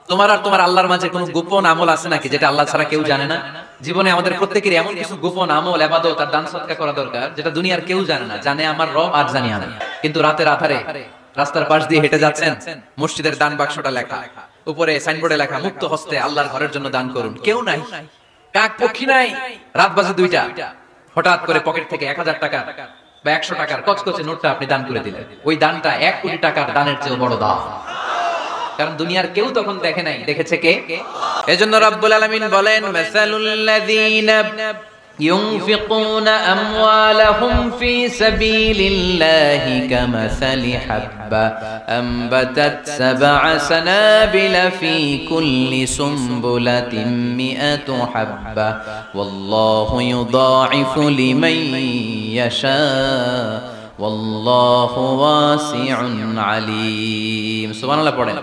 তোমার আর তোমার আল্লাহর মাঝে কোনো গোপন আমল আছে নাকি যেটা আল্লাহ ছাড়া কেউ জানে না? জীবনে আমাদের প্রত্যেকেরই এমন কিছু গোপন আমল, ইবাদত আর দান সদকা করা দরকার যেটা দুনিয়ার কেউ জানে না। জানে আমার রব আর জানি আমি। কিন্তু রাতের আধারে রাস্তার পাশ দিয়ে হেঁটে যাচ্ছেন, মসজিদের দান বাক্সটা লেখা, উপরে সাইনবোর্ডে লেখা মুক্ত হস্তে আল্লাহর ঘরের জন্য দান করুন। কেউ নাই, কাক পক্ষী নাই। রাত বাজে 2টা, হঠাৎ করে পকেট থেকে 1000 টাকা বা 100 টাকার কচকচে নোটটা আপনি দান করে দিলেন। ওই দানটা 1 কোটি টাকার দানের চেয়ে বড় দান। কারণ দুনিয়ার কেউ তখন দেখে নাই, দেখেছে কে? এজন্য রব্বুল আলামিন বলেন, মাসালুল লাযীনা ইউনফিকুনা আমওয়ালাহুম ফি সাবিলিল্লাহি কামাসালি হাব্বা আনবাতাত সাবআ সানাবিলা ফি কুল্লি সুমবুলাতিন মিআতু হাব্বা ওয়াল্লাহু ইউদাঈফু লিমান ইয়াশা ওয়াল্লাহু ওয়াসিউন আলীম। সুবহানাল্লাহ পড়েন।